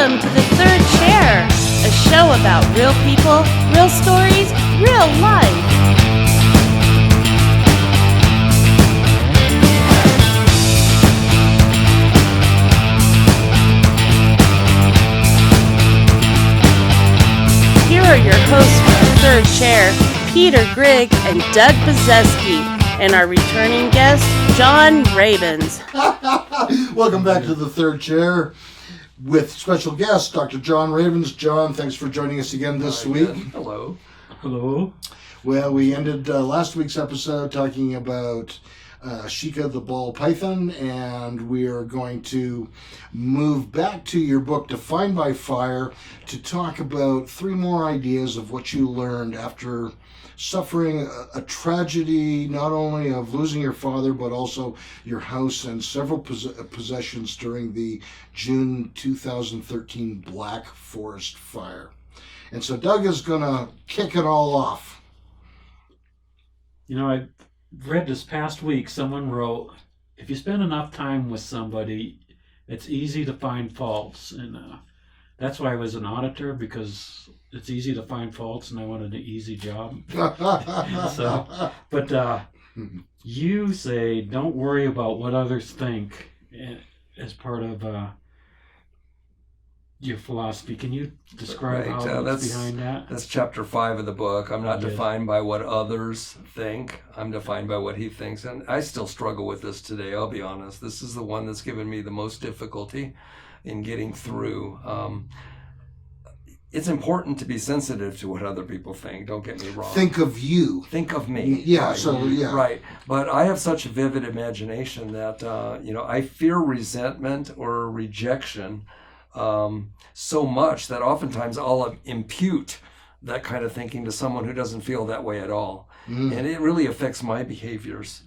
Welcome to the Third Chair, a show about real people, real stories, real life. Here are your hosts for the Third Chair, Peter Grigg and Doug Bazeski, and our returning guest, John Rabins. Welcome back to the Third Chair with special guest, Dr. John Rabins. John, thanks for joining us again this week. Hello. Hello. Well, we ended last week's episode talking about Sheikah the ball python, and we are going to move back to your book, Defined by Fire, to talk about 3 more ideas of what you learned after suffering a tragedy, not only of losing your father, but also your house and several possessions during the June 2013 Black Forest Fire. And so Doug is going to kick it all off. You know, I read this past week, someone wrote, if you spend enough time with somebody, it's easy to find faults. And that's why I was an auditor, because it's easy to find faults and I wanted an easy job. But you say, don't worry about what others think as part of your philosophy. Can you describe what's behind that? That's chapter 5 of the book. I'm not defined by what others think. I'm defined by what he thinks. And I still struggle with this today, I'll be honest. This is the one that's given me the most difficulty in getting through. It's important to be sensitive to what other people think. Don't get me wrong. Think of you. Think of me. Yeah, right. Right. But I have such a vivid imagination that, I fear resentment or rejection so much that oftentimes I'll impute that kind of thinking to someone who doesn't feel that way at all. And it really affects my behaviors.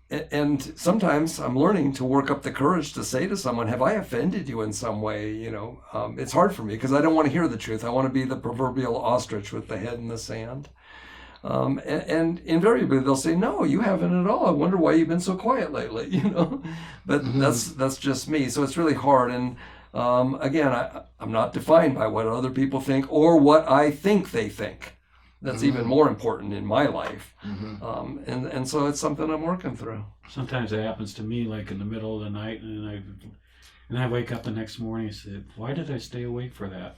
And sometimes I'm learning to work up the courage to say to someone, have I offended you in some way? It's hard for me because I don't want to hear the truth. I want to be the proverbial ostrich with the head in the sand. And invariably they'll say, no, you haven't at all. I wonder why you've been so quiet lately, But that's just me. So it's really hard. And again, I'm not defined by what other people think or what I think they think. That's even more important in my life. And so it's something I'm working through. Sometimes it happens to me like in the middle of the night and I wake up the next morning and say, why did I stay awake for that?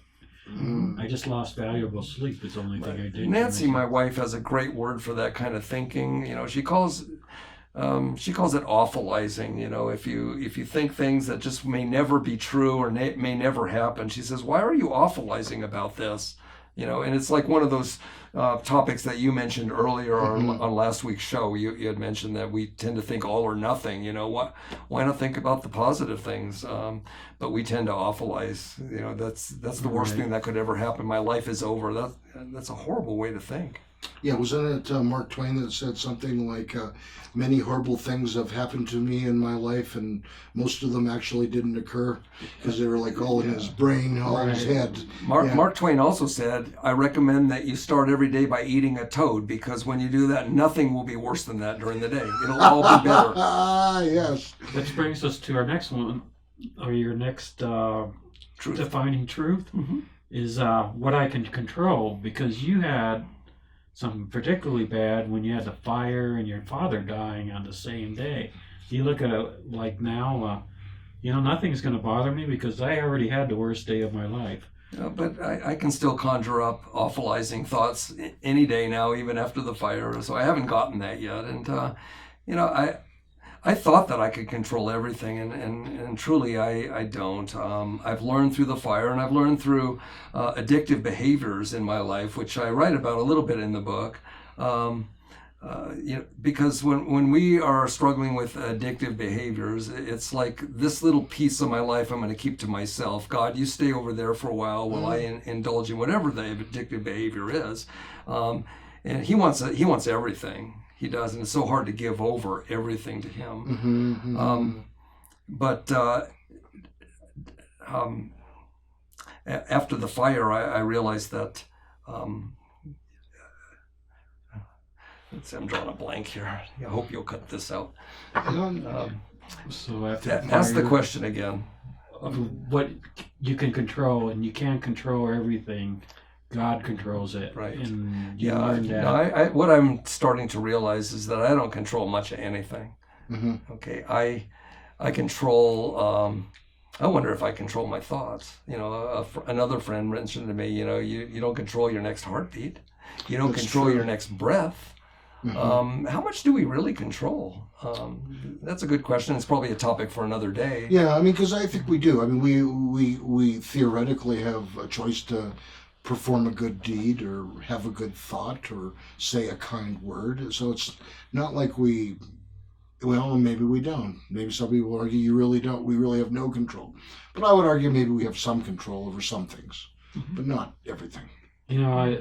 I just lost valuable sleep. It's the only thing I did. Nancy, my wife, has a great word for that kind of thinking. She calls it awfulizing. If you think things that just may never be true or may never happen, she says, why are you awfulizing about this? And it's like one of those topics that you mentioned earlier on last week's show. You had mentioned that we tend to think all or nothing. Why not think about the positive things? But we tend to awfulize. That's the worst thing that could ever happen. My life is over. That's a horrible way to think. Yeah, wasn't it Mark Twain that said something like, many horrible things have happened to me in my life, and most of them actually didn't occur because they were like all in his brain, all in his head. Mark Twain also said, I recommend that you start every day by eating a toad, because when you do that, nothing will be worse than that during the day. It'll all be better. Yes. Which brings us to our next one, or your next defining truth, is what I can control, because you had something particularly bad when you had the fire and your father dying on the same day. You look at it like now, nothing's going to bother me because I already had the worst day of my life. But I can still conjure up awfulizing thoughts any day now, even after the fire. So I haven't gotten that yet. And, I thought that I could control everything, and truly I don't. I've learned through the fire, and I've learned through addictive behaviors in my life, which I write about a little bit in the book. Because when we are struggling with addictive behaviors, it's like this little piece of my life I'm going to keep to myself. God, you stay over there for a while while I indulge in whatever the addictive behavior is. And he wants everything. He does, and it's so hard to give over everything to him. But after the fire, I realized that. Let's see, I'm drawing a blank here. I hope you'll cut this out. So after ask the question again. of what you can control, and you can't control everything. God controls it. Right. And you learn that. I what I'm starting to realize is that I don't control much of anything. Mm-hmm. Okay. I control, I wonder if I control my thoughts. Another friend mentioned to me, you don't control your next heartbeat. You don't That's control true. your next breath. Mm-hmm. How much do we really control? That's a good question. It's probably a topic for another day. Yeah, I mean, because I think we do. I mean, we theoretically have a choice to perform a good deed or have a good thought or say a kind word. So it's not like well, maybe we don't. Maybe some people argue you really don't. We really have no control. But I would argue maybe we have some control over some things, but not everything.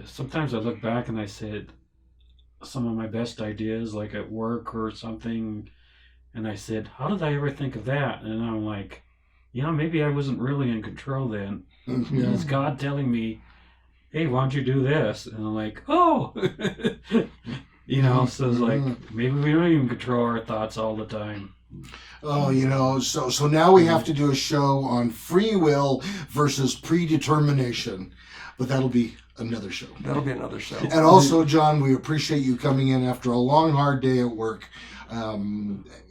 Sometimes I look back and I said some of my best ideas, like at work or something, and I said, how did I ever think of that? And I'm like, maybe I wasn't really in control then. Yeah. It's God telling me, hey, why don't you do this? And I'm like, oh. So it's like, maybe we don't even control our thoughts all the time. Oh, so now we have to do a show on free will versus predetermination, but that'll be another show. That'll be another show. And also, John, we appreciate you coming in after a long, hard day at work.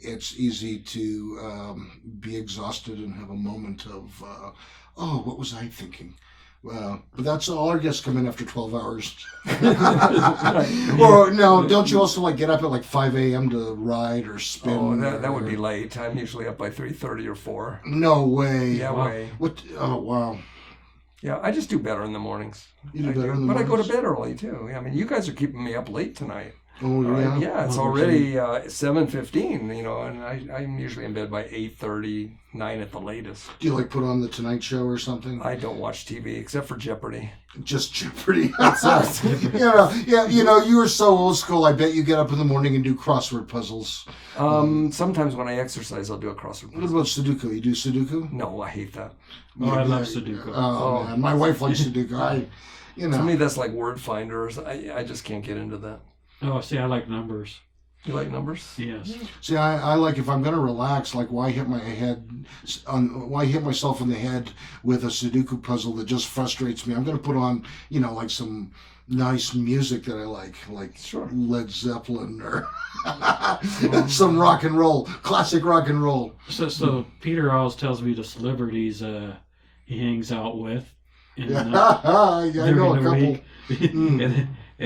It's easy to be exhausted and have a moment of, what was I thinking? But that's all our guests come in after 12 hours. Or no, don't you also get up at 5 a.m. to ride or spin? Oh, that would be late. I'm usually up by 3:30 or 4. No way. Yeah, way. What? Oh, wow. Yeah, I just do better in the mornings. You do better in the mornings. But I go to mornings? bed early too. I mean, you guys are keeping me up late tonight. Oh, yeah? Yeah, it's already 7:15, and I'm usually in bed by 8:30, 9 at the latest. Do you put on the Tonight Show or something? I don't watch TV except for Jeopardy. Just Jeopardy. That's it. You were so old school. I bet you get up in the morning and do crossword puzzles. Sometimes when I exercise, I'll do a crossword What puzzle. about Sudoku? You do Sudoku? No, I hate that. Oh, I love Sudoku. Oh, man. My wife likes Sudoku. To me, that's like word finders. I just can't get into that. Oh, see, I like numbers. You like numbers? Yes. See, I like, if I'm going to relax, why hit myself in the head with a Sudoku puzzle that just frustrates me? I'm going to put on, some nice music that I like Sure. Led Zeppelin or some rock and roll, classic rock and roll. So Peter always tells me the celebrities he hangs out with. And, I know a couple.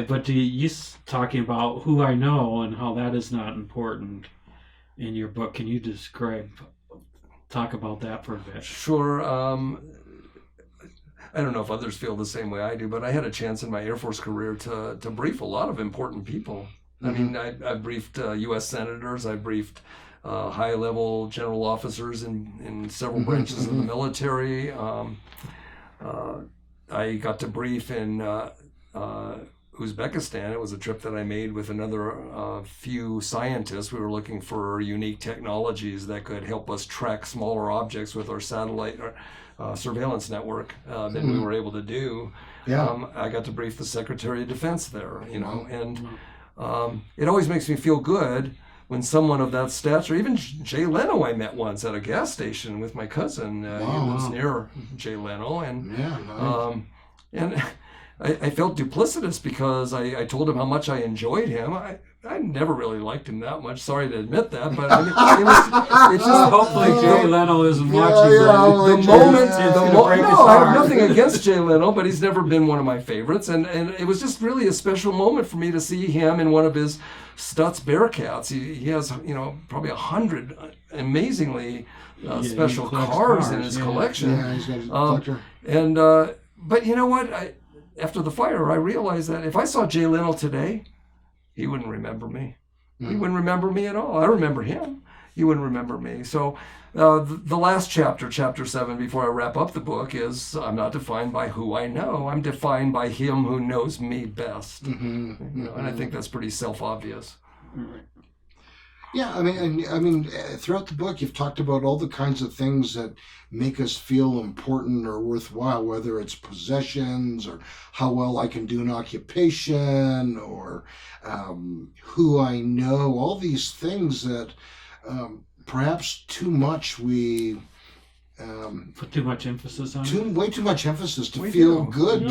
But you talking about who I know and how that is not important in your book. Can you talk about that for a bit? Sure. I don't know if others feel the same way I do, but I had a chance in my Air Force career to brief a lot of important people. I mean, I briefed U.S. senators. I briefed high-level general officers in several branches of the military. I got to brief in Uzbekistan. It was a trip that I made with another few scientists. We were looking for unique technologies that could help us track smaller objects with our satellite surveillance network than we were able to do. Yeah. I got to brief the Secretary of Defense there, and it always makes me feel good when someone of that stature, even Jay Leno I met once at a gas station with my cousin. He lives near Jay Leno, and and I felt duplicitous because I told him how much I enjoyed him. I never really liked him that much. Sorry to admit that, but I mean, it's just hopefully Jay Leno isn't watching the moment. No, I have nothing against Jay Leno, but he's never been one of my favorites, and it was just really a special moment for me to see him in one of his Stutz Bearcats. He has probably 100 amazingly special cars in his collection. Yeah, he's got his collector. But you know what? After the fire, I realized that if I saw Jay Leno today, he wouldn't remember me. He wouldn't remember me at all. I remember him. He wouldn't remember me. So the last chapter, chapter 7, before I wrap up the book, is I'm not defined by who I know. I'm defined by him who knows me best. And I think that's pretty self-obvious. Yeah, I mean, throughout the book, you've talked about all the kinds of things that make us feel important or worthwhile, whether it's possessions or how well I can do an occupation or who I know, all these things that perhaps too much we Put too much emphasis on it. way too much emphasis to We feel do. good.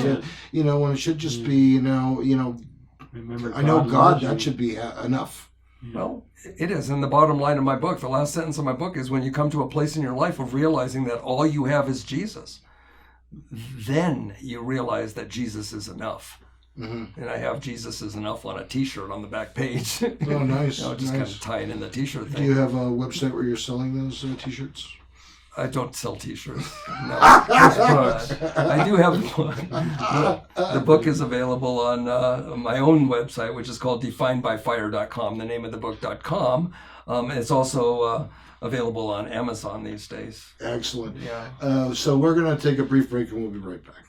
Yeah. To, when it should just be, Remember, I know loves God, you. that should be enough. Well, it is. And the bottom line of my book, the last sentence of my book is when you come to a place in your life of realizing that all you have is Jesus, then you realize that Jesus is enough. Mm-hmm. And I have Jesus is enough on a t-shirt on the back page. Oh, nice. Just kind of tying in the t-shirt thing. Do you have a website where you're selling those t-shirts? I don't sell t-shirts. No. But I do have the book is available on my own website, which is called definedbyfire.com, the name of the book.com. It's also available on Amazon these days. Excellent. Yeah. So we're going to take a brief break and we'll be right back.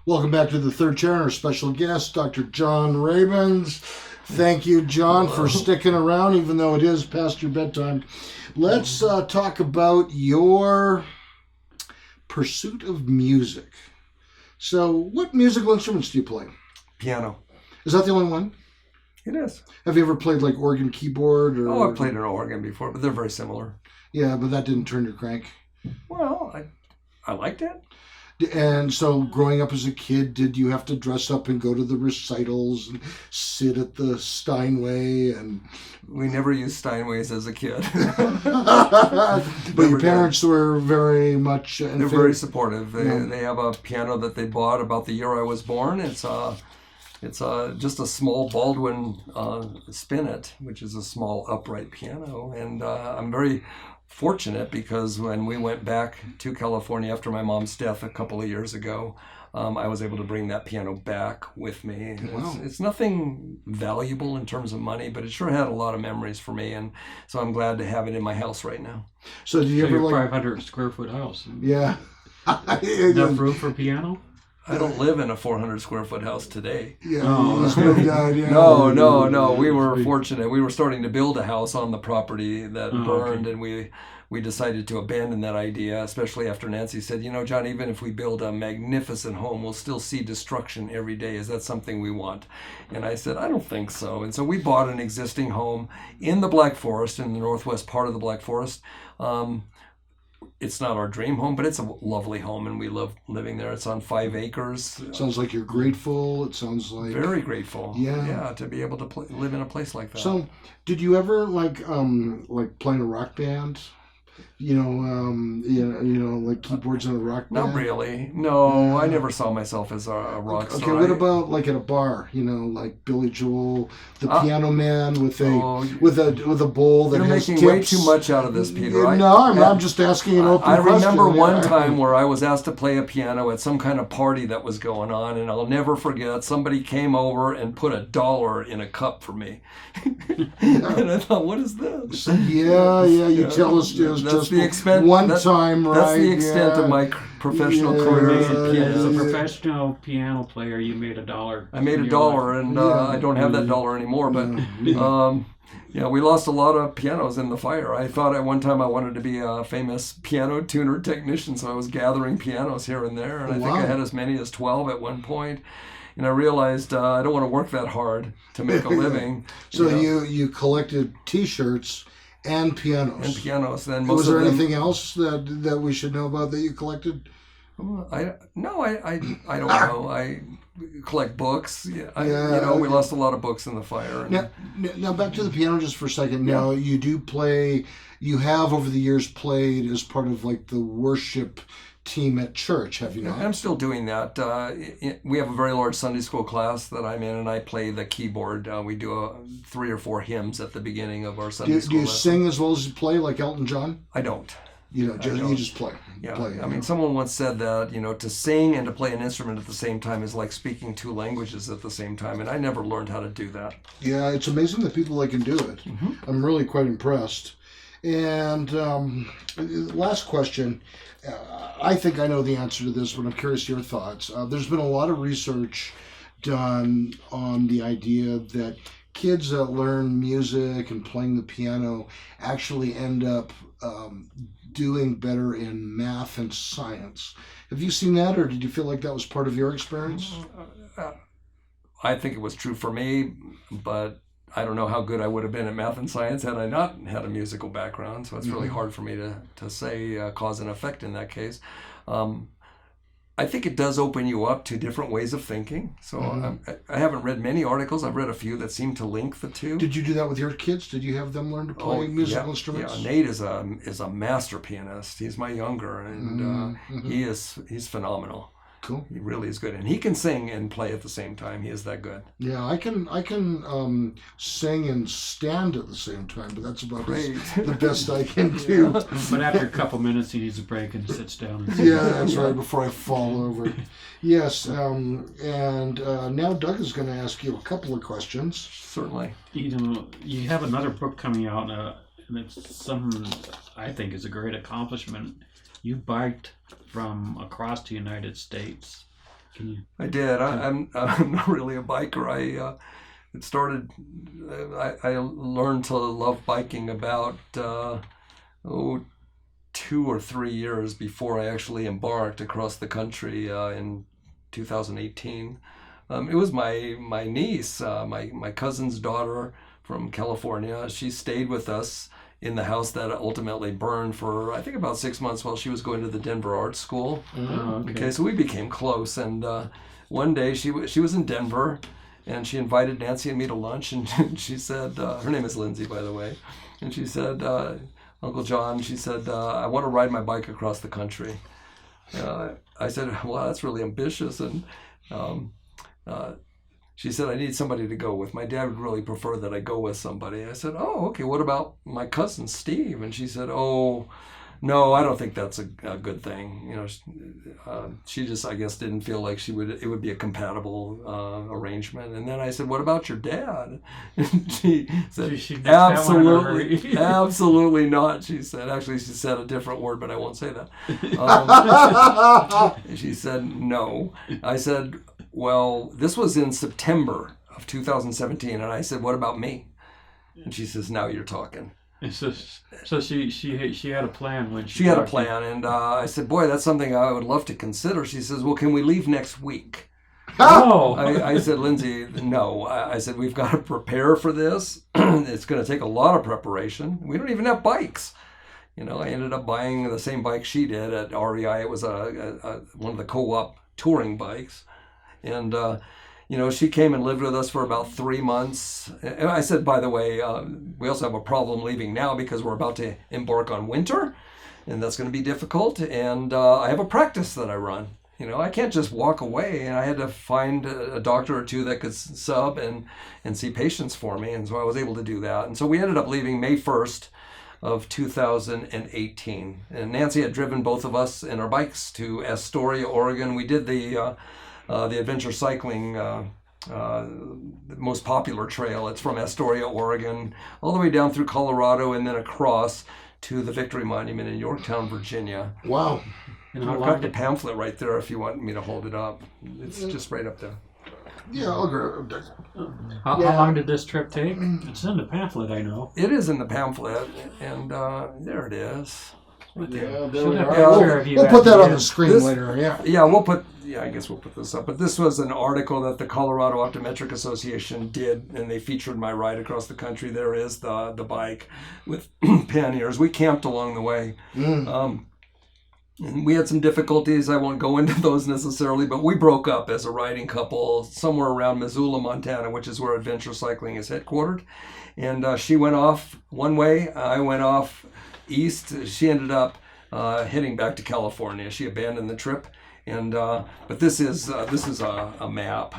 Welcome back to the third chair and our special guest, Dr. John Rabins. Thank you, John, for sticking around, even though it is past your bedtime. Let's talk about your pursuit of music. So, what musical instruments do you play? Piano. Is that the only one? It is. Have you ever played like organ, keyboard? Or... Oh, I've played an organ before, but they're very similar. Yeah, but that didn't turn your crank. Well, I liked it. And so growing up as a kid, did you have to dress up and go to the recitals and sit at the Steinway? And We never used Steinways as a kid. But your parents were very much in They're favor. very supportive. Yeah. They have a piano that they bought about the year I was born. It's just a small Baldwin spinet, which is a small upright piano. And I'm very fortunate because when we went back to California after my mom's death a couple of years ago, I was able to bring that piano back with me. Wow. It's nothing valuable in terms of money, but it sure had a lot of memories for me. And so I'm glad to have it in my house right now. So do you So ever your like... 500 square foot house. Yeah. Enough room for piano? I don't live in a 400 square foot house today. Yeah, Oh. you just moved out, yeah. No. We were Sweet. fortunate. We were starting to build a house on the property that Oh, burned, okay. and we decided to abandon that idea, especially after Nancy said, John, even if we build a magnificent home, we'll still see destruction every day. Is that something we want? And I said, I don't think so. And so we bought an existing home in the Black Forest, in the northwest part of the Black Forest. It's not our dream home, but it's a lovely home, and we love living there. It's on 5 acres. Sounds like you're grateful. It sounds like... Very grateful. Yeah. To be able to live in a place like that. So, did you ever like play in a rock band? Like keyboards in a rock band? Not really. No, I never saw myself as a rock star. Okay, what about like at a bar? Like Billy Joel, the piano man with a bowl that You're has making way tips. too much out of this, Peter. I'm just asking an open I question. remember one Yeah. time where I was asked to play a piano at some kind of party that was going on, and I'll never forget, somebody came over and put $1 in a cup for me. And I thought, what is this? Yeah, you tell us was That's just the extent, one that's, time, right? That's the extent of my professional career as a pianist. As a professional piano player, you made $1. I made $1, and I don't have that dollar anymore. But we lost a lot of pianos in the fire. I thought at one time I wanted to be a famous piano tuner technician, so I was gathering pianos here and there, and I think I had as many as 12 at one point. And I realized I don't want to work that hard to make a living. So you collected T-shirts and pianos. Then was there anything else that we should know about that you collected? I don't know. I collect books. We lost a lot of books in the fire. Now back to the piano just for a second. Now you do play. You have over the years played as part of like the worship team at church, have you not? I'm still doing that. We have a very large Sunday school class that I'm in, and I play the keyboard. We do 3 or 4 hymns at the beginning of our Sunday school. Do you sing as well as you play, like Elton John? I don't. You just play. I mean, someone once said that, to sing and to play an instrument at the same time is like speaking 2 languages at the same time, and I never learned how to do that. Yeah, it's amazing that people that can do it. Mm-hmm. I'm really quite impressed. And last question. I think I know the answer to this, but I'm curious your thoughts. There's been a lot of research done on the idea that kids that learn music and playing the piano actually end up doing better in math and science. Have you seen that, or did you feel like that was part of your experience? I think it was true for me, but I don't know how good I would have been at math and science had I not had a musical background, so it's really hard for me to say cause and effect in that case. I think it does open you up to different ways of thinking. So I haven't read many articles. I've read a few that seem to link the two. Did you do that with your kids? Did you have them learn to play musical instruments? Yeah, Nate is a master pianist. He's my younger, and he's phenomenal. Cool. He really is good, and he can sing and play at the same time. He is that good. Yeah, I can sing and stand at the same time, but that's about the best I can do. But after a couple minutes, he needs a break and sits down. That's right, before I fall over. Yes, and now Doug is going to ask you a couple of questions. Certainly. You have another book coming out, and it's something I think is a great accomplishment. You biked from across the United States. I did. I'm not really a biker. I learned to love biking about 2 or 3 years before I actually embarked across the country in 2018. It was my niece, my cousin's daughter from California. She stayed with us in the house that ultimately burned for, I think, about 6 months while she was going to the Denver Art School. Okay, so we became close. And one day she was in Denver, and she invited Nancy and me to lunch. And she said, her name is Lindsay, by the way. And she said, Uncle John, she said, I want to ride my bike across the country. I said, well, that's really ambitious. And she said, I need somebody to go with. My dad would really prefer that I go with somebody. I said, oh, okay, what about my cousin Steve? And she said, oh, no, I don't think that's a good thing. She just, I guess, didn't feel like it would be a compatible arrangement. And then I said, what about your dad? And she said, absolutely, absolutely not. She said, actually, she said a different word, but I won't say that. She said, no. I said, well, this was in September of 2017, and I said, what about me? And she says, now you're talking. So she had a plan when she had a plan, and I said, boy, that's something I would love to consider. She says, well, can we leave next week? Oh! I said, Lindsay, no. I said, we've got to prepare for this. It's going to take a lot of preparation. We don't even have bikes. I ended up buying the same bike she did at REI. It was one of the co-op touring bikes. And, she came and lived with us for about 3 months. And I said, by the way, we also have a problem leaving now because we're about to embark on winter, and that's going to be difficult. And I have a practice that I run. I can't just walk away, and I had to find a doctor or two that could sub and see patients for me. And so I was able to do that. And so we ended up leaving May 1st of 2018. And Nancy had driven both of us in our bikes to Astoria, Oregon. We did the adventure cycling, the most popular trail. It's from Astoria, Oregon, all the way down through Colorado and then across to the Victory Monument in Yorktown, Virginia. Wow. And I've got the pamphlet right there if you want me to hold it up. It's just right up there. Yeah, I'll go. How long did this trip take? It's in the pamphlet, I know. It is in the pamphlet, and there it is. Yeah, there we Should have are. picture of you We'll at put that the on the end. screen later. Yeah. Yeah, I guess we'll put this up. But this was an article that the Colorado Optometric Association did, and they featured my ride across the country. There is the bike with panniers. We camped along the way. And we had some difficulties. I won't go into those necessarily, but we broke up as a riding couple somewhere around Missoula, Montana, which is where Adventure Cycling is headquartered. And she went off one way. I went off east. She ended up heading back to California. She abandoned the trip. And but this is a map.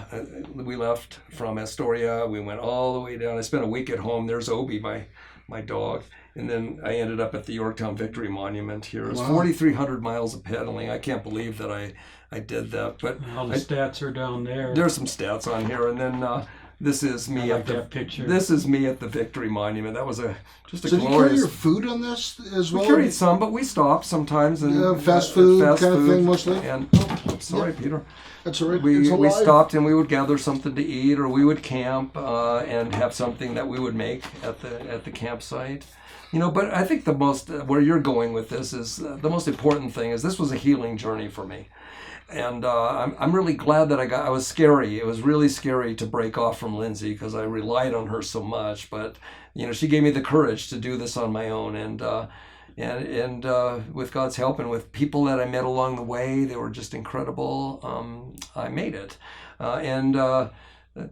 We left from Astoria. We went all the way down. I spent a week at home. There's Obi, my dog. And then I ended up at the Yorktown Victory Monument here. It was 4,300 miles of pedaling. I can't believe that I did that. But all the stats are down there. There's some stats on here. And then this is me at the picture. This is me at the Victory Monument. That was just a So glorious. did you carry your food on this as well? We carried some, but we stopped sometimes and fast food kind of thing mostly. And sorry, Peter. That's all right. We stopped and we would gather something to eat, or we would camp and have something that we would make at the campsite. But I think the most where you're going with this is the most important thing is this was a healing journey for me. And I'm really glad that I was scary. It was really scary to break off from Lindsay because I relied on her so much. But, she gave me the courage to do this on my own. And with God's help and with people that I met along the way, they were just incredible. I made it.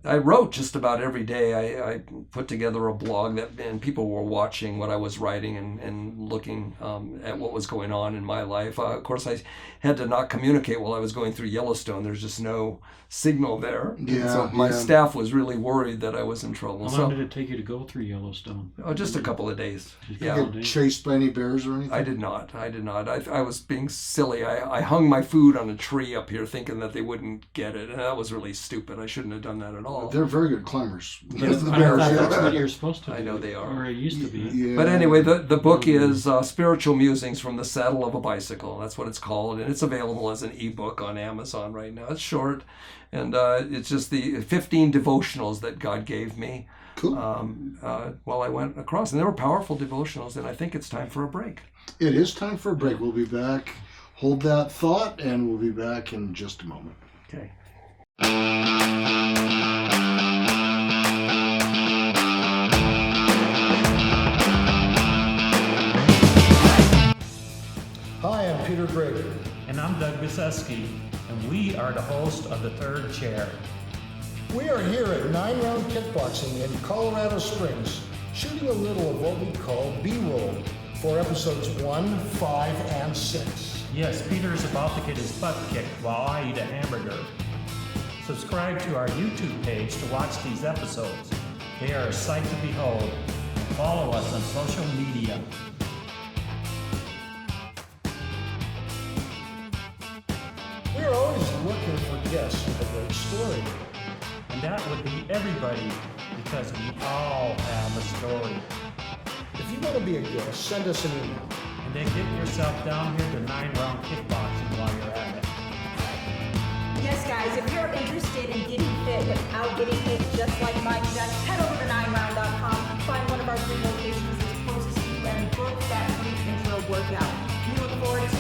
I wrote just about every day. I put together a blog and people were watching what I was writing and looking at what was going on in my life. Of course, I had to not communicate while I was going through Yellowstone. There's just no signal there. Yeah, so my staff was really worried that I was in trouble. How long did it take you to go through Yellowstone? Oh, just a couple of days. Did you get chased by any bears or anything? I did not. I was being silly. I hung my food on a tree up here thinking that they wouldn't get it. And that was really stupid. I shouldn't have done that at all. They're very good climbers. Yes, The I bears, thought that's yeah. what you're supposed to do. I know they are. Or it used to be. Yeah. But anyway, the book is Spiritual Musings from the Saddle of a Bicycle. That's what it's called. And it's available as an ebook on Amazon right now. It's short. And it's just the 15 devotionals that God gave me Cool. while I went across. And they were powerful devotionals. And I think it's time for a break. It is time for a break. We'll be back. Hold that thought, and we'll be back in just a moment. Okay. Hi, I'm Peter Gregg. And I'm Doug Biseski, and we are the host of The Third Chair. We are here at 9-Round Kickboxing in Colorado Springs, shooting a little of what we call B-roll for episodes 1, 5, and 6. Yes, Peter's about to get his butt kicked while I eat a hamburger. Subscribe to our YouTube page to watch these episodes. They are a sight to behold. Follow us on social media. We are always looking for guests with a great story. And that would be everybody, because we all have a story. If you want to be a guest, send us an email. And then get yourself down here to 9-Round Kickboxing while you're at it. Yes, guys, if you're interested in getting fit without getting hit just like Mike, just head over to 9round.com, find one of our 3 locations that's closest to you, and book that free intro workout. We look forward to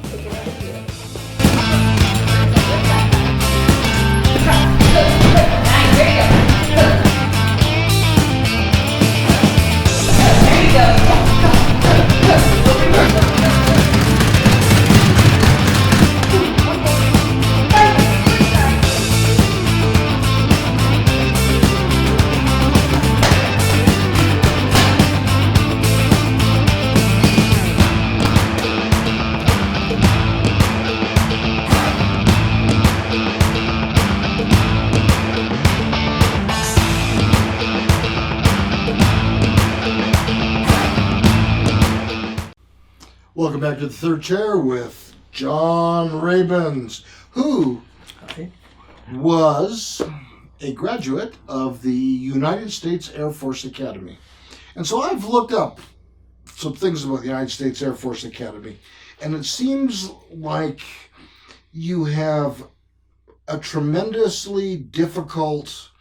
taking it with you. Welcome back to the Third Chair with John Rabins, who was a graduate of the United States Air Force Academy. And so I've looked up some things about the United States Air Force Academy, and it seems like you have a tremendously difficult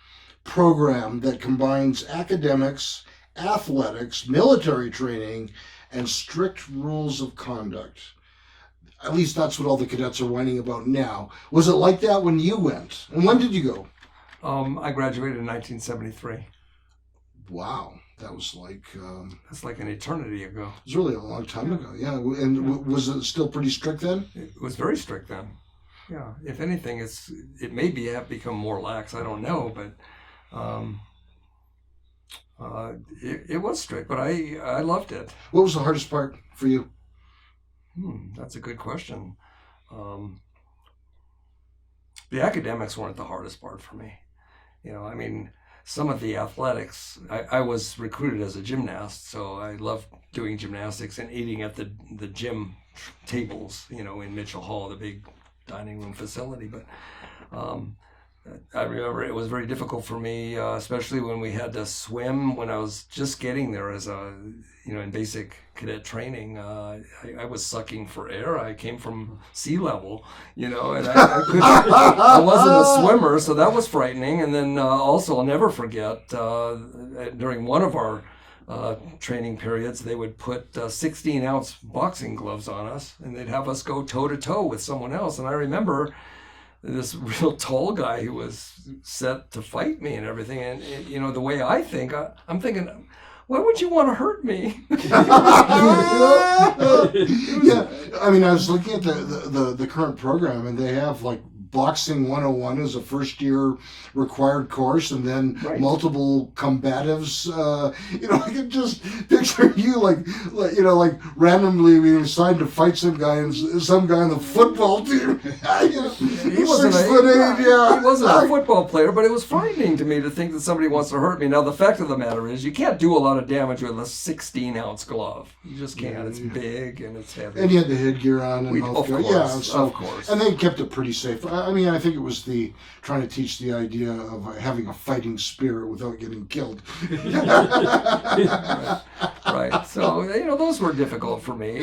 program that combines academics, athletics, military training, and strict rules of conduct. At least that's what all the cadets are whining about now. Was it like that when you went? And when did you go? I graduated in 1973. Wow, that was like... That's like an eternity ago. It was really a long time ago, yeah. And was it still pretty strict then? It was very strict then. Yeah, if anything, it may have become more lax. I don't know, but it was strict. But I loved it. What was the hardest part for you? That's a good question. The academics weren't the hardest part for me. I mean, some of the athletics. I was recruited as a gymnast, so I loved doing gymnastics and eating at the gym tables. In Mitchell Hall, the big dining room facility, but I remember it was very difficult for me, especially when we had to swim when I was just getting there as in basic cadet training. I was sucking for air. I came from sea level, and I wasn't a swimmer, so that was frightening. And then also, I'll never forget, during one of our training periods, they would put 16-ounce boxing gloves on us, and they'd have us go toe-to-toe with someone else. And I remember this real tall guy who was set to fight me and everything. And the way I think, I'm thinking, why would you want to hurt me? Yeah, I mean, I was looking at the current program, and they have like Boxing 101 is a first-year required course, and then multiple combatives. I can just picture you like randomly being assigned to fight some guy on the football team. He wasn't a football player, but it was frightening to me to think that somebody wants to hurt me. Now, the fact of the matter is, you can't do a lot of damage with a 16-ounce glove. You just can't. It's big and it's heavy. And you had the headgear on and of course. And they kept it pretty safe. I mean, I think it was trying to teach the idea of having a fighting spirit without getting killed. Right. So, those were difficult for me.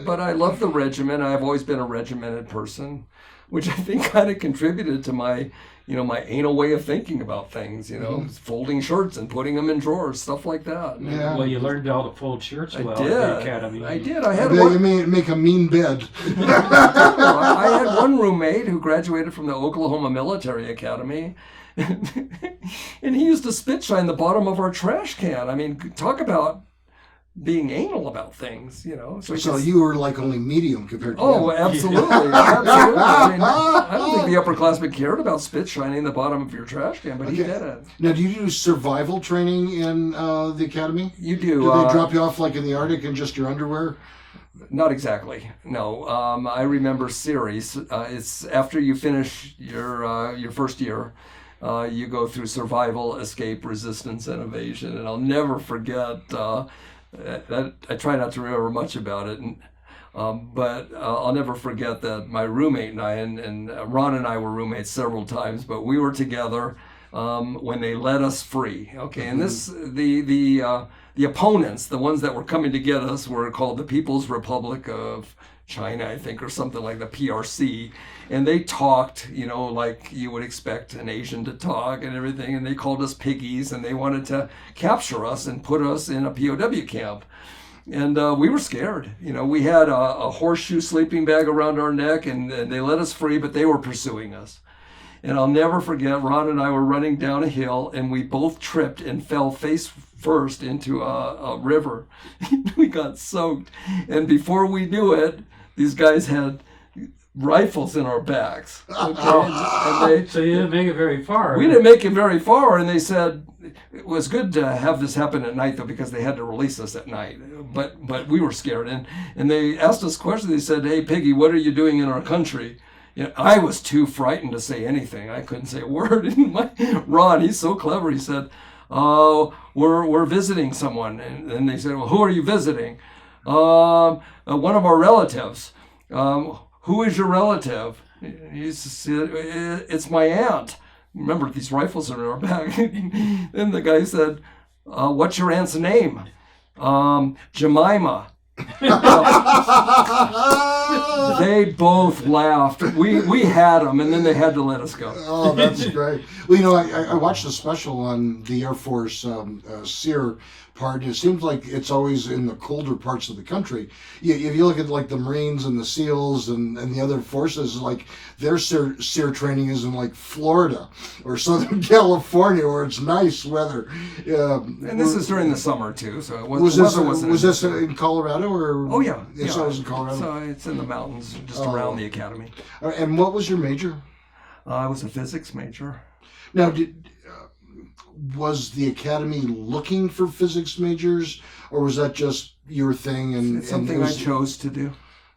But I love the regiment. I've always been a regimented person, which I think kind of contributed to my my anal way of thinking about things, folding shirts and putting them in drawers, stuff like that. Yeah. Well, you learned how to fold shirts at the academy. I did. I had you make a mean bed. I had one roommate who graduated from the Oklahoma Military Academy, and he used to spit shine the bottom of our trash can. I mean, talk about being anal about things, So you were like only medium compared to him. Absolutely. Absolutely. I mean, I don't think the upperclassmen cared about spit shining the bottom of your trash can, but he did it. Now, do you do survival training in the academy? You do. Do they drop you off like in the Arctic in just your underwear? Not exactly. No. I remember series. It's after you finish your first year. You go through survival, escape, resistance, and evasion. And I'll never forget... I try not to remember much about it, but I'll never forget that my roommate and I, and Ron and I were roommates several times, but we were together when they let us free. Okay, and the opponents, the ones that were coming to get us, were called the People's Republic of China, I think, or something like the PRC. And they talked, like you would expect an Asian to talk and everything. And they called us piggies, and they wanted to capture us and put us in a POW camp. And we were scared. We had a horseshoe sleeping bag around our neck, and they let us free, but they were pursuing us. And I'll never forget, Ron and I were running down a hill, and we both tripped and fell face first into a river. We got soaked. And before we knew it, these guys had rifles in our backs. Okay? So you didn't make it very far. We didn't make it very far, and they said it was good to have this happen at night, though, because they had to release us at night. But we were scared, and they asked us questions. They said, "Hey, Piggy, what are you doing in our country?" I was too frightened to say anything. I couldn't say a word. And Ron, he's so clever. He said, "Oh, we're visiting someone." And they said, "Well, who are you visiting?" One of our relatives. Who is your relative? He said, "It's my aunt." Remember, these rifles are in our back. Then the guy said, "What's your aunt's name?" Jemima. They both laughed. We had them, and then they had to let us go. Oh, that's great. Well, I watched a special on the Air Force SEER part. It seems like it's always in the colder parts of the country. If you look at like the Marines and the SEALs and the other forces, like their SEER training is in like Florida or Southern California, where it's nice weather. And this is during the summer too, so it was this in Colorado or? Oh yeah, So it was in Colorado. So it's in the mountains, just around the academy. And what was your major? I was a physics major. Now, was the academy looking for physics majors, or was that just your thing? And it's something I chose to do.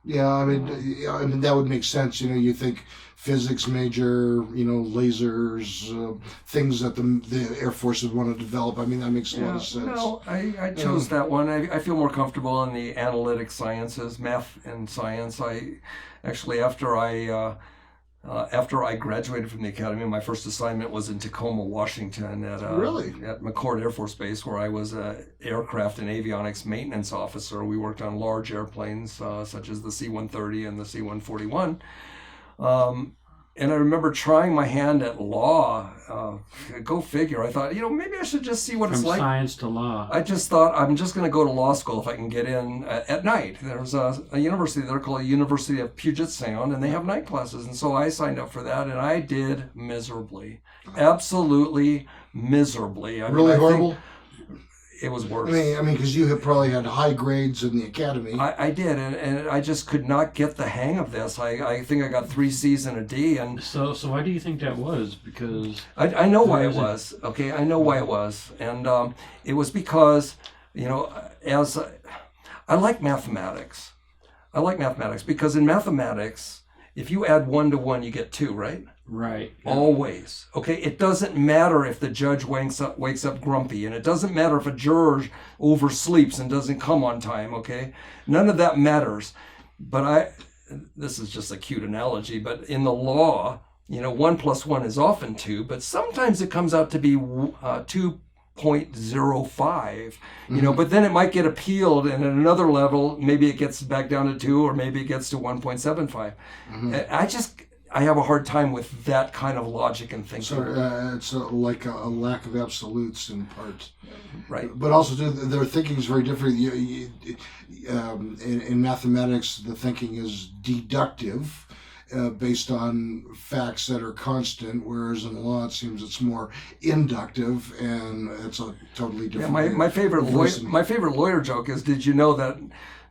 Yeah, I mean that would make sense. You think physics major, lasers, things that the Air Force would want to develop. I mean, that makes a lot of sense. No, I chose that one. I feel more comfortable in the analytic sciences, math and science. After I graduated from the academy, my first assignment was in Tacoma, Washington at McChord Air Force Base, where I was an aircraft and avionics maintenance officer. We worked on large airplanes such as the C-130 and the C-141. And I remember trying my hand at law. Go figure. I thought, maybe I should just see what it's like. From science to law. I just thought, I'm just going to go to law school if I can get in at night. There's a university there called University of Puget Sound, and they have night classes. And so I signed up for that, and I did miserably. Absolutely miserably. Really horrible? It was worse. I mean, because you have probably had high grades in the academy. I did, and I just could not get the hang of this. I think I got 3 C's and a D. And so why do you think that was? Because I know why it was. Okay, I know why it was, and it was because I like mathematics. I like mathematics because in mathematics, if you add 1 to 1, you get 2, right? Right. Always. Okay. It doesn't matter if the judge wakes up grumpy, and it doesn't matter if a juror oversleeps and doesn't come on time. Okay. None of that matters. But this is just a cute analogy, but in the law, 1 plus 1 is often 2, but sometimes it comes out to be 2.05, but then it might get appealed, and at another level, maybe it gets back down to 2, or maybe it gets to 1.75. I have a hard time with that kind of logic and thinking. So it's like a lack of absolutes in part. Right. But also, their thinking is very different. In mathematics, the thinking is deductive, based on facts that are constant, whereas in law, it seems it's more inductive, and it's a totally different. Yeah, my favorite lawyer joke is, did you know that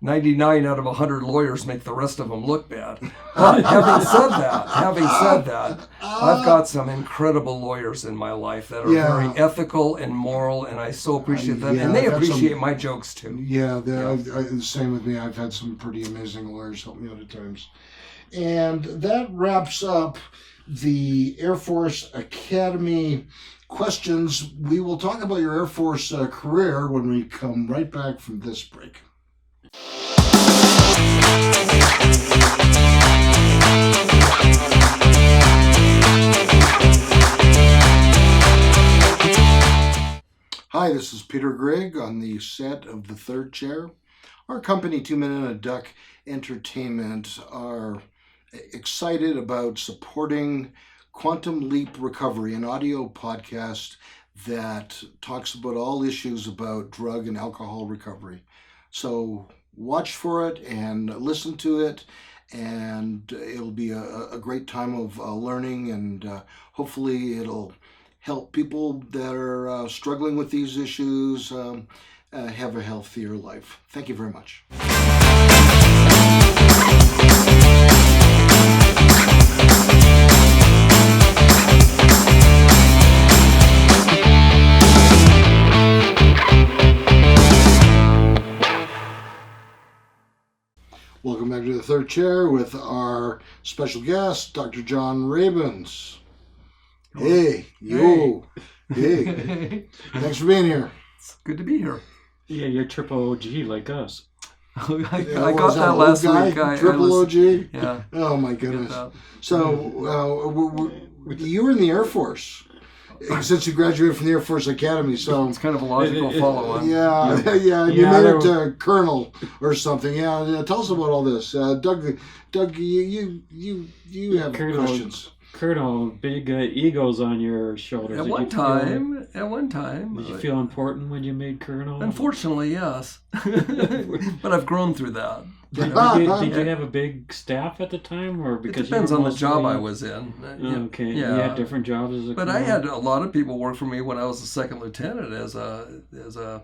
99 out of 100 lawyers make the rest of them look bad? Having said that, I've got some incredible lawyers in my life that are very ethical and moral, and I so appreciate them, and they appreciate my jokes too. Yeah, the same with me. I've had some pretty amazing lawyers help me out at times. And that wraps up the Air Force Academy questions. We will talk about your Air Force career when we come right back from this break. Hi, this is Peter Grigg on the set of The Third Chair. Our company, 2 Men and a Duck Entertainment, are excited about supporting Quantum Leap Recovery, an audio podcast that talks about all issues about drug and alcohol recovery. So watch for it and listen to it, and it'll be a great time of learning, and hopefully it'll help people that are struggling with these issues have a healthier life. Thank you very much. Welcome back to The Third Chair with our special guest, Dr. John Rabins. Hey, yo. Hey. Thanks for being here. It's good to be here. Yeah, you're triple OG like us. I got that last week. Triple OG? Yeah. Oh, my goodness. So, you were in the Air Force. since you graduated from the Air Force Academy, so It's kind of a logical follow-on. yeah, you Yeah, made it colonel or something. Yeah, tell us about all this, Doug. You have Colonel. questions. Colonel, big egos on your shoulders. At Did one you feel- time. Did you feel important when you made Colonel? Unfortunately, yes. But I've grown through that. Did you have a big staff at the time, or It because depends you were on the job mostly- I was in. Okay, Yeah. you had different jobs as a. But colonel? I had a lot of people work for me when I was a second lieutenant as a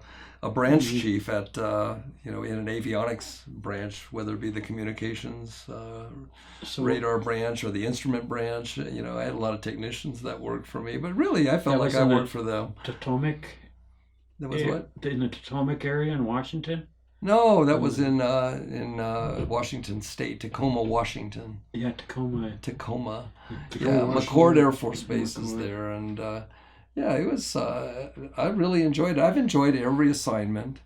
branch chief at in an avionics branch, whether it be the communications radar branch or the instrument branch. I had a lot of technicians that worked for me. But really, I felt That like was I in the worked for them. Potomac. That was what? In the Potomac area in Washington. No, that was in Washington State, Tacoma, Washington. Yeah, Tacoma. Tacoma. Tacoma, McCord Air Force Base is McCord. there, and it was. I really enjoyed it. I've enjoyed every assignment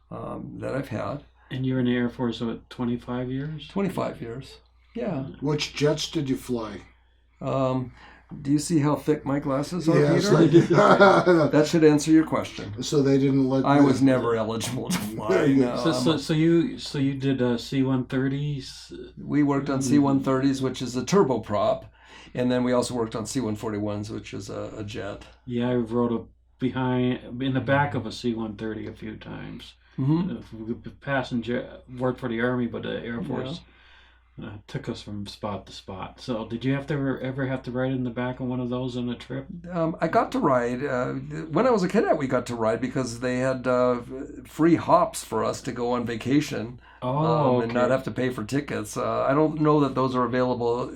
that I've had. And you were in the Air Force, what, 25 years? 25 years. Yeah. Which jets did you fly? Do you see how thick my glasses are, Yes, Peter? I did. That should answer your question. So they didn't let. I was never eligible to fly. No, So you did C-130s. we worked on C-130s, which is a turboprop, and then we also worked on C-141s, which is a jet. Yeah, I rode in the back of a C-130 a few times. Mm-hmm. Passenger, worked for the Army, but the Air Force took us from spot to spot. So did you ever have to ride in the back of one of those on a trip? I got to ride. When I was a cadet, we got to ride because they had free hops for us to go on vacation and not have to pay for tickets. I don't know that those are available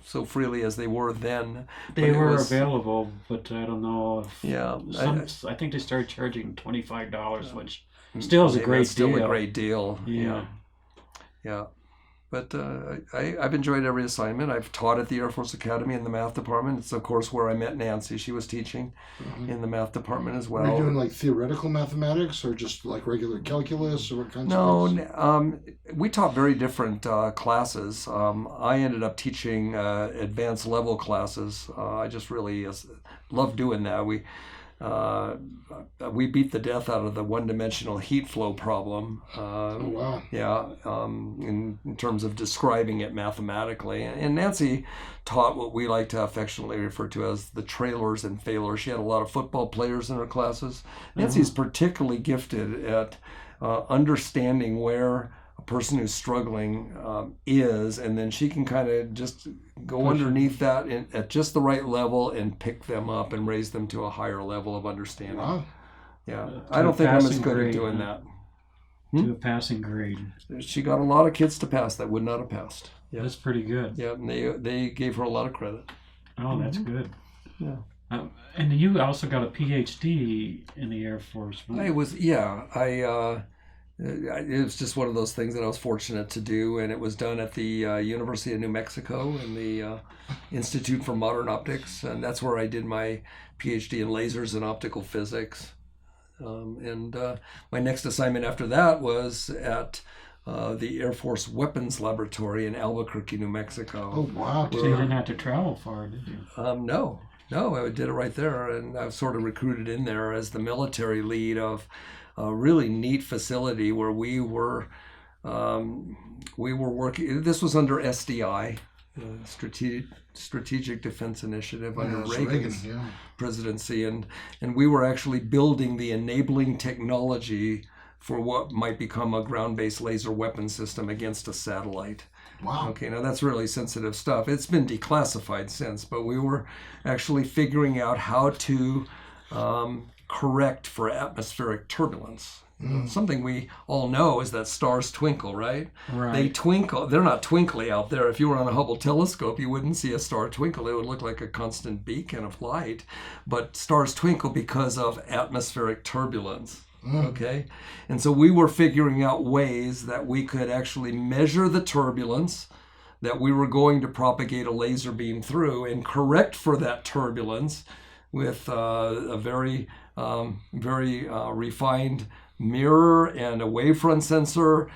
so freely as they were then. They were available, but I don't know if... Yeah. I think they started charging $25, which still is a great deal. Still a great deal. Yeah. Yeah. But I've enjoyed every assignment. I've taught at the Air Force Academy in the math department. It's, of course, where I met Nancy. She was teaching in the math department as well. Were you doing like theoretical mathematics or just like regular calculus or what kinds of things? No, we taught very different classes. I ended up teaching advanced level classes. I just really loved doing that. We beat the death out of the one-dimensional heat flow problem. Oh, wow. Yeah, in terms of describing it mathematically. And Nancy taught what we like to affectionately refer to as the trailers and failures. She had a lot of football players in her classes. Nancy's particularly gifted at understanding where a person who's struggling is, and then she can kind of just go underneath that at just the right level and pick them up and raise them to a higher level of understanding. Wow. Yeah, I don't think I'm as good at doing that. To a passing grade. She got a lot of kids to pass that would not have passed. Yeah, That's pretty good. yeah, and they gave her a lot of credit. Oh, that's good. Yeah. And you also got a PhD in the Air Force. It was just one of those things that I was fortunate to do, and it was done at the University of New Mexico in the Institute for Modern Optics, and that's where I did my PhD in lasers and optical physics. And my next assignment after that was at the Air Force Weapons Laboratory in Albuquerque, New Mexico. Oh, wow. So you didn't have to travel far, did you? No, I did it right there, and I was sort of recruited in there as the military lead of a really neat facility where we were working. This was under SDI, Strategic Defense Initiative under Reagan's presidency, and we were actually building the enabling technology for what might become a ground-based laser weapon system against a satellite. Wow. Okay, now that's really sensitive stuff. It's been declassified since, but we were actually figuring out how to correct for atmospheric turbulence. Something we all know is that stars twinkle, right? Right. They twinkle. They're not twinkly out there. If you were on a Hubble telescope, you wouldn't see a star twinkle. It would look like a constant beacon of light. But stars twinkle because of atmospheric turbulence. Okay? And so we were figuring out ways that we could actually measure the turbulence that we were going to propagate a laser beam through and correct for that turbulence with a very refined mirror and a wavefront sensor,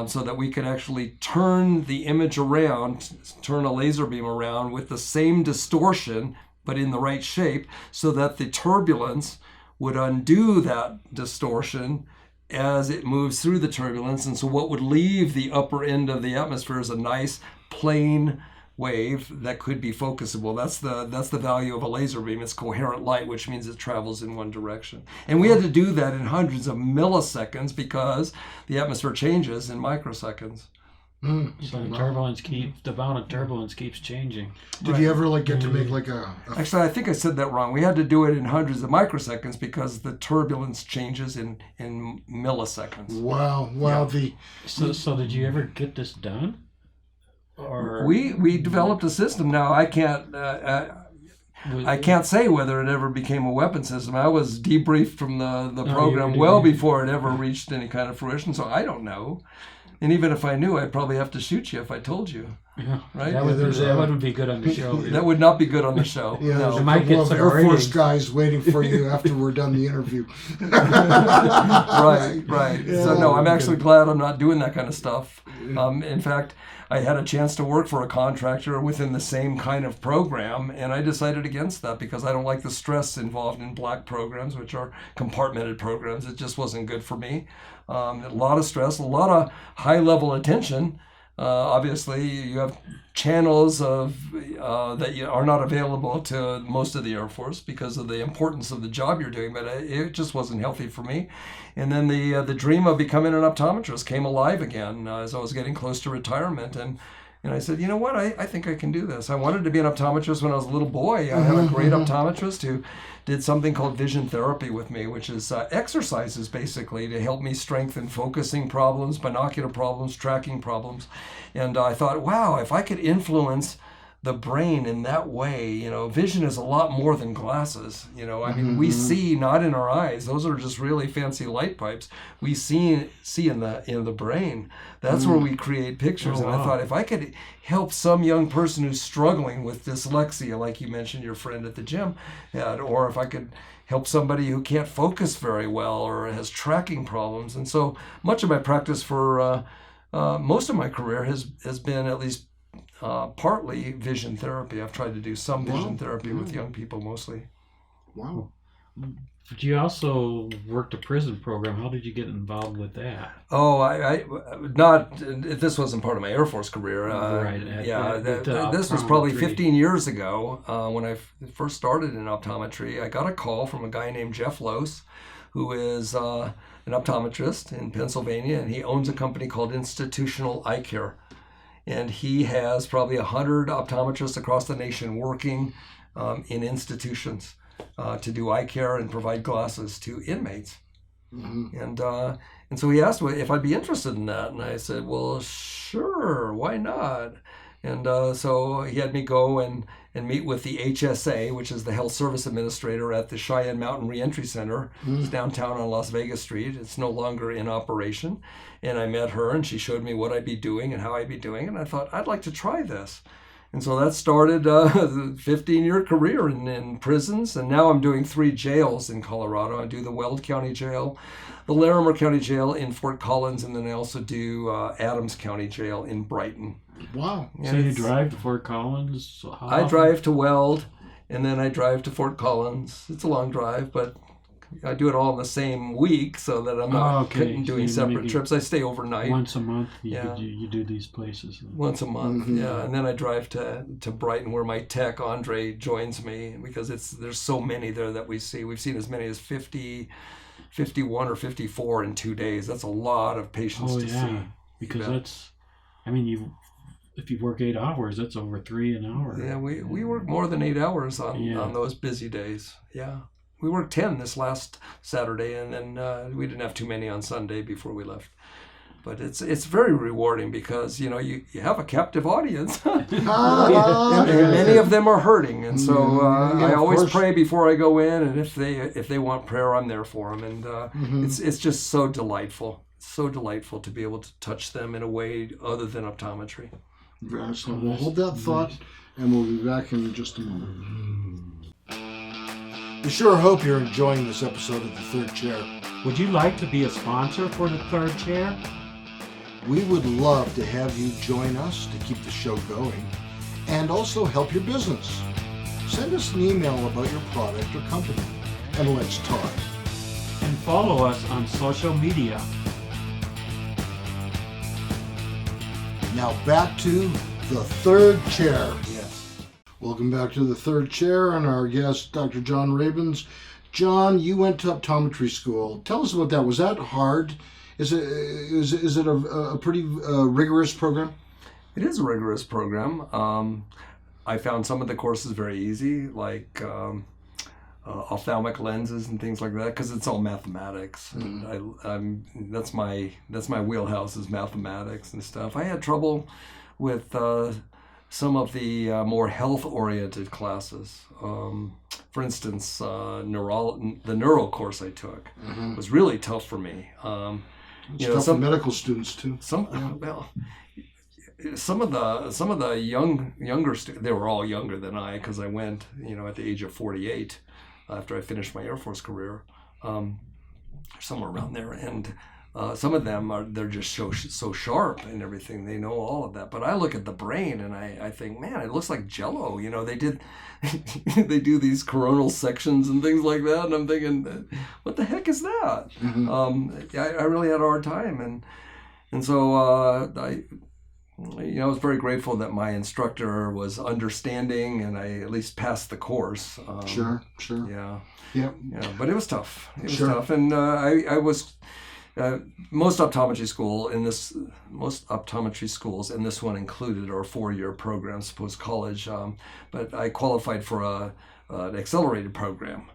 so that we could actually turn the image around, turn a laser beam around with the same distortion but in the right shape so that the turbulence would undo that distortion as it moves through the turbulence. And so what would leave the upper end of the atmosphere is a nice plane wave that could be focusable. That's the value of a laser beam. It's coherent light, which means it travels in one direction. And we had to do that in hundreds of milliseconds because the atmosphere changes in microseconds. So the amount of turbulence keeps changing. Did you ever get to make Actually, I think I said that wrong. We had to do it in hundreds of microseconds because the turbulence changes in milliseconds. Wow. Yeah. So did you ever get this done? Or we developed a system. Now I can't say whether it ever became a weapon system. I was debriefed from the program well before it ever reached any kind of fruition, so I don't know. And even if I knew, I'd probably have to shoot you if I told you. Yeah. Right? That wouldn't be good on the show. That would not be good on the show. Yeah, no. there's a couple of Air Force guys waiting for you after we're done the interview. Right. Yeah, So no, I'm actually glad I'm not doing that kind of stuff. In fact, I had a chance to work for a contractor within the same kind of program, and I decided against that because I don't like the stress involved in black programs, which are compartmented programs. It just wasn't good for me. A lot of stress, a lot of high-level attention. Obviously, you have channels that are not available to most of the Air Force because of the importance of the job you're doing, but it just wasn't healthy for me. And then the dream of becoming an optometrist came alive again as I was getting close to retirement. And I said, you know what, I think I can do this. I wanted to be an optometrist when I was a little boy. I had a great optometrist who did something called vision therapy with me, which is exercises basically to help me strengthen focusing problems, binocular problems, tracking problems. And I thought, wow, if I could influence the brain in that way, vision is a lot more than glasses. I mean, we see not in our eyes; those are just really fancy light pipes. We see in the brain. That's where we create pictures. And I thought, if I could help some young person who's struggling with dyslexia, like you mentioned, your friend at the gym had, or if I could help somebody who can't focus very well or has tracking problems, and so much of my practice for most of my career has been at least. Partly vision therapy. I've tried to do some vision therapy with young people mostly. Wow. But you also worked a prison program. How did you get involved with that? Oh, this wasn't part of my Air Force career. This was probably 15 years ago when I first started in optometry. I got a call from a guy named Jeff Lose, who is an optometrist in Pennsylvania, and he owns a company called Institutional Eye Care. And he has probably 100 optometrists across the nation working in institutions to do eye care and provide glasses to inmates. And so he asked me if I'd be interested in that. And I said, well, sure, why not? And so he had me go and meet with the HSA, which is the Health Service Administrator at the Cheyenne Mountain Reentry Center. It's downtown on Las Vegas Street. It's no longer in operation. And I met her, and she showed me what I'd be doing and how I'd be doing. And I thought, I'd like to try this. And so that started a 15-year career in prisons. And now I'm doing 3 jails in Colorado. I do the Weld County Jail, the Larimer County Jail in Fort Collins, and then I also do Adams County Jail in Brighton. Wow. So you drive to Fort Collins? I drive to Weld, and then I drive to Fort Collins. It's a long drive, but I do it all in the same week so that I'm not doing separate trips. I stay overnight. Once a month you do these places. Once a month, yeah. And then I drive to Brighton where my tech, Andre, joins me because there's so many there that we see. We've seen as many as 50, 51 or 54 in 2 days. That's a lot of patients to see. Because if you work 8 hours, that's over 3 an hour. Yeah, we work more than 8 hours on those busy days. Yeah. We worked 10 this last Saturday, and then we didn't have too many on Sunday before we left. But it's very rewarding because, you have a captive audience. and many of them are hurting. And so I always pray before I go in, and if they want prayer, I'm there for them. And it's just so delightful. It's so delightful to be able to touch them in a way other than optometry. So we'll hold that thought, and we'll be back in just a moment. We sure hope you're enjoying this episode of The Third Chair. Would you like to be a sponsor for The Third Chair? We would love to have you join us to keep the show going and also help your business. send us an email about your product or company, and let's talk. And follow us on social media. Now back to the third chair. Yes. Welcome back to the third chair and our guest, Dr. John Rabins. John, you went to optometry school. Tell us about that. Was that hard? Is it a pretty rigorous program? It is a rigorous program. I found some of the courses very easy, like ophthalmic lenses and things like that, because it's all mathematics. And that's my wheelhouse is mathematics and stuff. I had trouble with some of the more health-oriented classes. For instance, the neuro course I took was really tough for me. It's tough for medical students too. Some of the younger students, they were all younger than I, because I went, at the age of 48 after I finished my Air Force career, somewhere around there. And some of them they're just so sharp and everything. They know all of that. But I look at the brain and I think, man, it looks like Jello. They do these coronal sections and things like that, and I'm thinking, what the heck is that? I really had a hard time, and so I was very grateful that my instructor was understanding, and I at least passed the course. Sure. Yeah. But it was tough. Tough, and I was. Most optometry schools, and this one included, are 4-year programs post college. But I qualified for an accelerated program,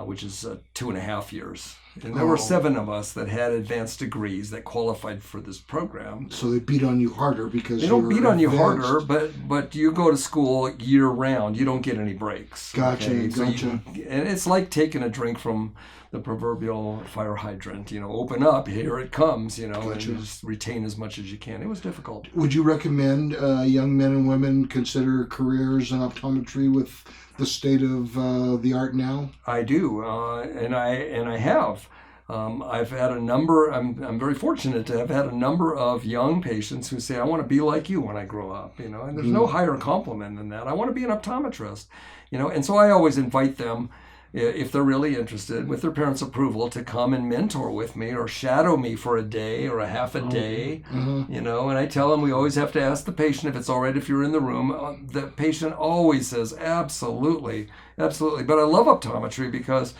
which is 2.5 years. And there were 7 of us that had advanced degrees that qualified for this program. So they beat on you harder because they don't beat on you harder, but you go to school year round. You don't get any breaks. Gotcha. And it's like taking a drink from the proverbial fire hydrant. Open up, here it comes. And you just retain as much as you can. It was difficult. Would you recommend young men and women consider careers in optometry with the state of the art now? I do, and I have. I've had a number. I'm very fortunate to have had a number of young patients who say, "I want to be like you when I grow up." And there's no higher compliment than that. I want to be an optometrist. And so I always invite them, if they're really interested, with their parents' approval, to come and mentor with me or shadow me for a day or a half a day. And I tell them we always have to ask the patient if it's all right if you're in the room. The patient always says, absolutely. But I love optometry because,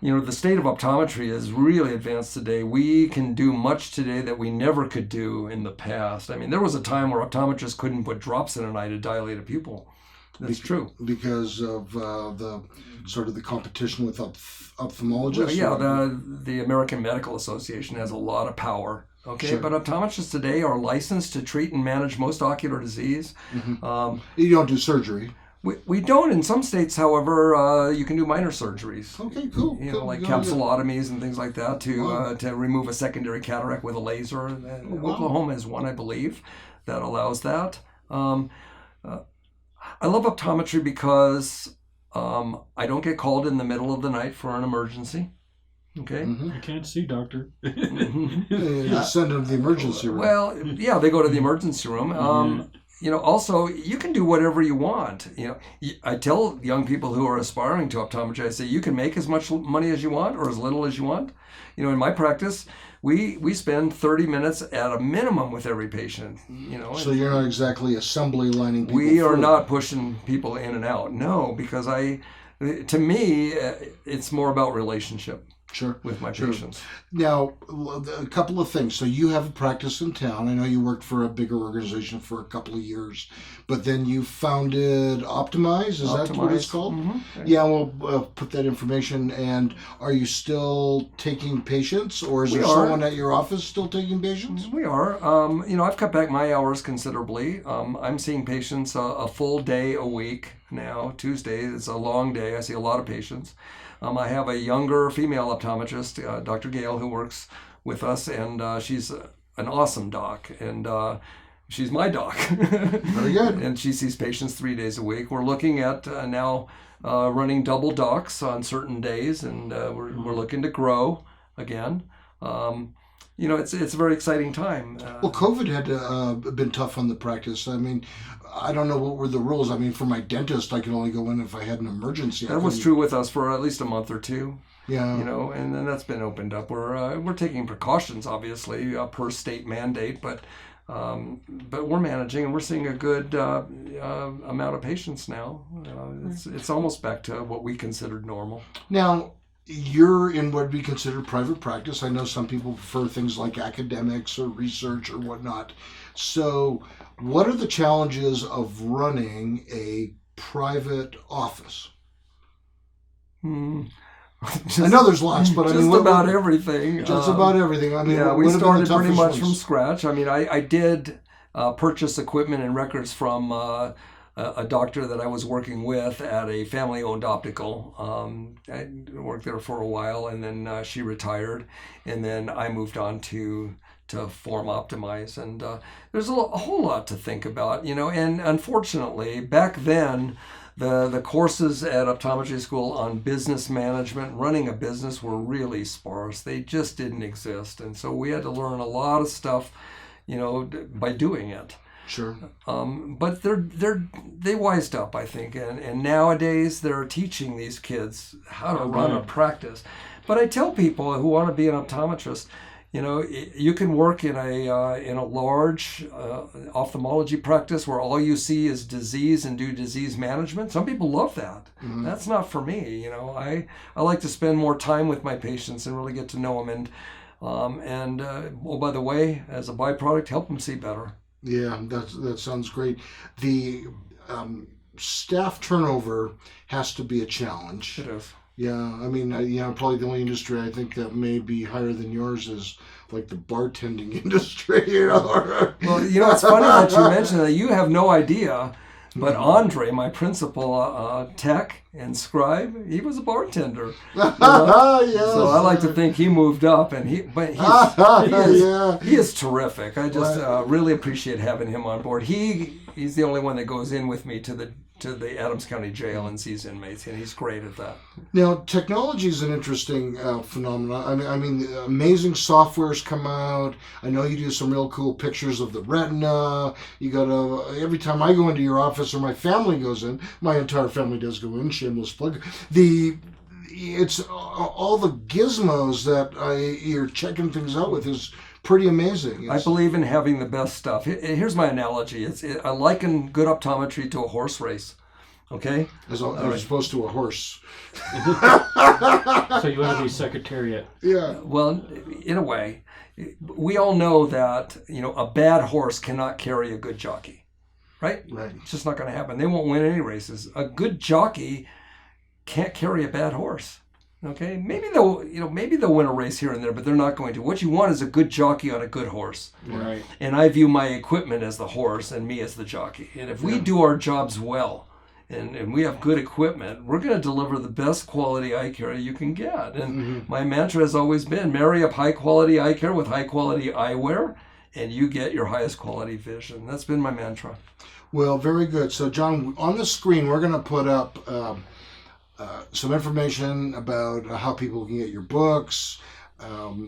the state of optometry is really advanced today. We can do much today that we never could do in the past. I mean, there was a time where optometrists couldn't put drops in an eye to dilate a pupil. That's true. Because of the sort of the competition with ophthalmologists? Well, the American Medical Association has a lot of power. Okay, sure. But optometrists today are licensed to treat and manage most ocular disease. You don't do surgery. We don't. In some states, however, you can do minor surgeries. Okay, cool. Like capsulotomies and things like that to remove a secondary cataract with a laser. Oklahoma is one, I believe, that allows that. I love optometry because I don't get called in the middle of the night for an emergency. Okay. I can't see, doctor. Send them to the emergency room. Well, yeah, they go to the emergency room. Also, you can do whatever you want. I tell young people who are aspiring to optometry, I say, you can make as much money as you want or as little as you want. In my practice, we spend 30 minutes at a minimum with every patient. So you're not exactly assembly lining people. We are not pushing people in and out. No, because to me, it's more about relationship. Sure. With my patients. Now, a couple of things. So you have a practice in town. I know you worked for a bigger organization for a couple of years, but then you founded Optimize. Is that what it's called? Mm-hmm. Yeah, we'll put that information. And are you still taking patients, or is there someone at your office still taking patients? We are. I've cut back my hours considerably. I'm seeing patients a full day a week now. Tuesdays, it's a long day. I see a lot of patients. I have a younger female optometrist, Dr. Gail, who works with us, and she's an awesome doc, and she's my doc. Very good. And she sees patients 3 days a week. We're looking at now running double docs on certain days, and we're looking to grow again. It's a very exciting time. Well, COVID had been tough on the practice. I mean, I don't know what were the rules. I mean, for my dentist, I could only go in if I had an emergency. That was true with us for at least a month or two. Yeah. And then that's been opened up. We're taking precautions, obviously, per state mandate, but we're managing, and we're seeing a good amount of patients now. It's almost back to what we considered normal. Now, you're in what would be considered private practice. I know some people prefer things like academics or research or whatnot. So what are the challenges of running a private office? I know there's lots, but I mean... Just about everything. Just about everything. I mean, yeah, we started pretty much ones? from scratch. I mean, I did purchase equipment and records from a doctor that I was working with at a family-owned optical. I worked there for a while, and then she retired, and then I moved on to Form Optimize, and there's a whole lot to think about, and unfortunately, back then, the courses at optometry school on business management, running a business, were really sparse. They just didn't exist, and so we had to learn a lot of stuff, by doing it. Sure. But they wised up, I think, and nowadays they're teaching these kids how to run a practice. But I tell people who want to be an optometrist, you can work in a large ophthalmology practice where all you see is disease and do disease management. Some people love that. Mm-hmm. That's not for me. I like to spend more time with my patients and really get to know them, and by the way, as a byproduct, help them see better. Yeah, that sounds great. The staff turnover has to be a challenge. It is. Yeah, I mean, probably the only industry I think that may be higher than yours is like the bartending industry. Well, it's funny that you mentioned that. You have no idea, but Andre, my principal tech and scribe, he was a bartender. Yes. So I like to think he moved up, and he is terrific. I just really appreciate having him on board. He's the only one that goes in with me to the Adams County Jail and sees inmates, and he's great at that. Now, technology is an interesting phenomenon. I mean, amazing softwares come out. I know you do some real cool pictures of the retina. You got to, every time I go into your office or my family goes in, my entire family does go in, shameless plug, it's all the gizmos that you're checking things out with is pretty amazing. I believe in having the best stuff. Here's my analogy. I liken good optometry to a horse race. Okay? As opposed to a horse. So you want to be secretariat. Yeah. Well, in a way, we all know that, a bad horse cannot carry a good jockey. Right? Right. It's just not going to happen. They won't win any races. A good jockey can't carry a bad horse. Okay, maybe they'll win a race here and there, but they're not going to. What you want is a good jockey on a good horse. Right. And I view my equipment as the horse and me as the jockey. And if we do our jobs well, and we have good equipment, we're going to deliver the best quality eye care you can get. And my mantra has always been, marry up high quality eye care with high quality eyewear, and you get your highest quality vision. That's been my mantra. Well, very good. So, John, on the screen, we're going to put up some information about how people can get your books,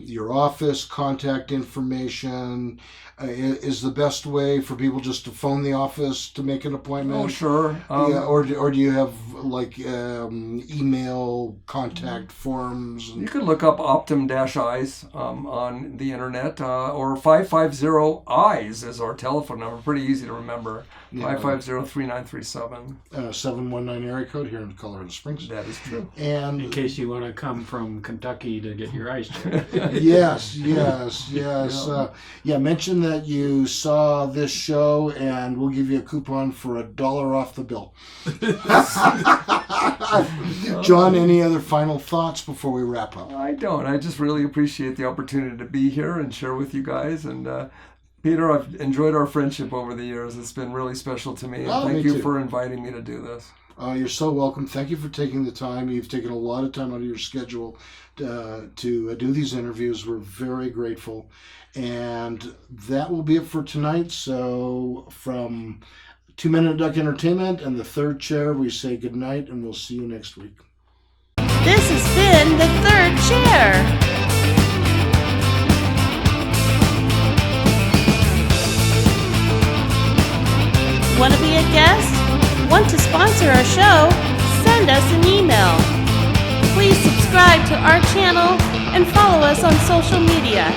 your office, contact information. Is the best way for people just to phone the office to make an appointment? Oh, sure. Or do you have like email contact forms? You can look up Optum-Eyes on the internet, or 550-EYES is our telephone number. Pretty easy to remember. 550-3937. 719 area code here in Colorado Springs. That is true. And in case you want to come from Kentucky to get your eyes checked. Yes. Mention that you saw this show, and we'll give you a coupon for $1 off the bill. John, any other final thoughts before we wrap up? I don't. I just really appreciate the opportunity to be here and share with you guys. And Peter, I've enjoyed our friendship over the years. It's been really special to me. And thank you for inviting me to do this. You're so welcome. Thank you for taking the time. You've taken a lot of time out of your schedule to do these interviews. We're very grateful. And that will be it for tonight. So from 2 Minute Duck Entertainment and the Third Chair, we say good night, and we'll see you next week. This has been the Third Chair. Want to be a guest? Want to sponsor our show? Send us an email. Please subscribe to our channel and follow us on social media.